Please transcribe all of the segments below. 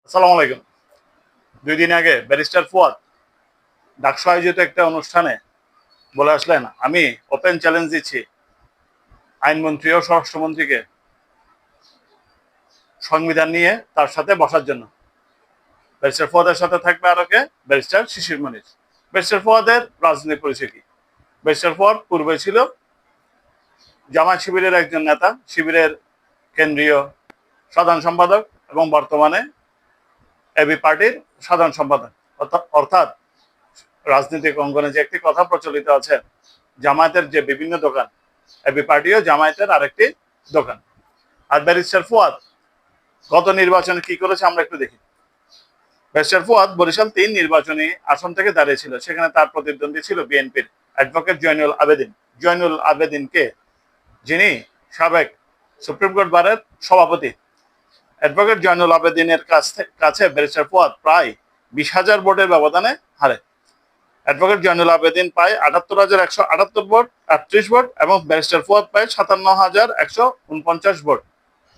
আসসালামু আলাইকুম। ২ দিন আগে ব্যারিস্টার ফুয়াদ ডাকসু আয়োজিত একটা অনুষ্ঠানে বলে আসলেন, আমি ওপেন চ্যালেঞ্জ দিচ্ছি আইনমন্ত্রী ও স্বরাষ্ট্রমন্ত্রীকে সংবিধান নিয়ে তার সাথে বসার জন্য। ব্যারিস্টার ফুয়াদের সাথে থাকবে আরো কে? ব্যারিস্টার শিশির মনির। ব্যারিস্টার ফুয়াদের রাজনৈতিক পরিচয় কি? ব্যারিস্টার ফুয়াদ পূর্বে ছিল জামায়াত শিবিরের একজন নেতা, শিবিরের কেন্দ্রীয় সাধারণ সম্পাদক এবং বর্তমানে এবি পার্টির সাধারণ সম্পাদক। অর্থাৎ রাজনৈতিক অঙ্গনে যে একটি কথা প্রচলিত আছে, জামায়াতের যে বিভিন্ন দোকান, এবি পার্টিও জামায়াতের আরেকটি দোকান। আর ব্যারিস্টার ফুয়াদ গত নির্বাচনে কি করেছে আমরা একটু দেখি। ব্যারিস্টার ফুয়াদ বরিশাল ৩ নির্বাচনী আসন থেকে দাঁড়িয়েছিল। সেখানে তার প্রতিদ্বন্দ্বী ছিল বিএনপির অ্যাডভোকেট জয়নুল আবেদিন। জয়নুল আবেদিনকে, যিনি সাবেক সুপ্রিম কোর্ট বারের সভাপতি, অ্যাডভোকেট জয়নুল আবেদিনের কাছে ব্যারিস্টার ফুয়াদ প্রায় ২০,০০০ ভোটের ব্যবধানে হারে। অ্যাডভোকেট জয়নুল আবেদিন পায় ৭৮,১৭৮ ভোট, ৩৮ ভোট, এবং ব্যারিস্টার ফুয়াদ পায় ৫৭,১৪৯ ভোট।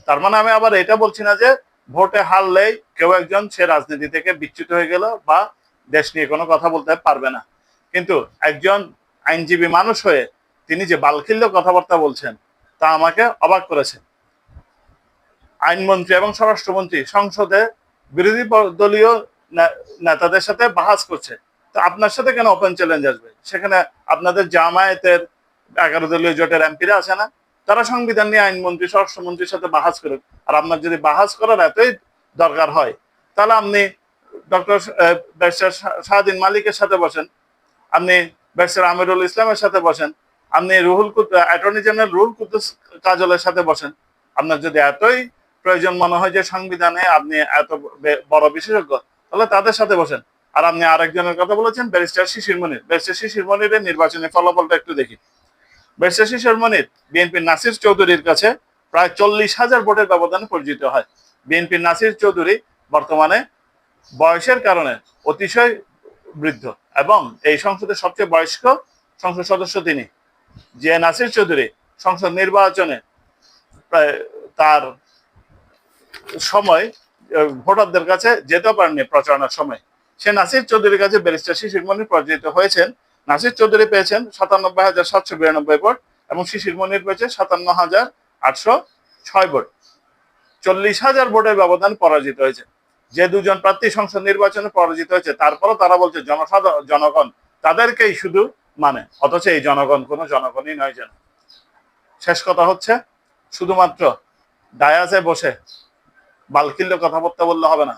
তার মানে আমি আবার এটা বলছি না যে ভোটে হারলেই কেউ একজন সে রাজনীতি থেকে বিচ্যুত হয়ে গেল বা দেশ নিয়ে কোনো কথা বলতে পারবে না। কিন্তু একজন আইনজীবী মানুষ হয়ে তিনি যে বালখিল্য কথাবার্তা বলছেন, তা আমাকে অবাক করেছে। আইনমন্ত্রী এবং স্বরাষ্ট্রমন্ত্রী সংসদে বিরোধী দলীয় নেতাদের সাথে বাহাস করছে, তো আপনার সাথে কেন ওপেন চ্যালেঞ্জ আসবে? সেখানে আপনাদের জামায়াতের 11 দলীয় জোটের এমপিরা আছে না? তারা সংবিধান নিয়ে আইনমন্ত্রী স্বরাষ্ট্রমন্ত্রীর সাথে বাহাস করুক। আর আপনার যদি বাহাস করার এতই দরকার হয়, তাহলে আপনি ডক্টর ব্যারিস্টার শাহদ্বীন মালিকের সাথে বসেন, আপনি ব্যারিস্টার আমিরুল ইসলামের সাথে বসেন, আপনি অ্যাটর্নি জেনারেল রুহুল কুদ্দুস কাজলের সাথে বসেন। আপনার যদি এতই প্রয়োজন মনে হয় যে সংবিধানে আপনি এত বড় বিশেষজ্ঞ, তাহলে তাদের সাথে বসেন। আর আপনি আরেকজনের কথা বলেছেন, ব্যারিস্টার শিশির মনির। ব্যারিস্টার শিশির মনিরের নির্বাচনী ফলাফলটা একটু দেখি। ব্যারিস্টার শিশির মনির বিএনপির নাসির চৌধুরীর কাছে প্রায় ৪০,০০০ ভোটের ব্যবধানে পরাজিত হয়। বিএনপির নাসির চৌধুরী বর্তমানে বয়সের কারণে অতিশয় বৃদ্ধ এবং এই সংসদের সবচেয়ে বয়স্ক সংসদ সদস্য তিনি। যে নাসির চৌধুরী সংসদ নির্বাচনে প্রায় তার সময় ভোটারদের কাছে যেতেও পারেননি প্রচারণার সময়, সে নাসির চৌধুরীর কাছে ব্যারিস্টার শিশির মনির পরাজিত হয়েছেন। নাসির চৌধুরী পেয়েছেন ৯৭,৭৯২ ভোট এবং শিশির মনির পেয়েছে ৫৭,৮০৬ ভোট। ৪০,০০০ ভোটের ব্যবধান পরাজিত হয়েছে। যে দুজন প্রার্থী সংসদ নির্বাচনে পরাজিত হয়েছে, তারপরও তারা বলছে জনগণ তাদেরকেই শুধু মানে, অথচ এই জনগণ কোনো জনগণই নয়। যেন শেষ কথা হচ্ছে, শুধুমাত্র ডায়াসে বসে বালখিল্য কথাবার্তা বললে হবে না।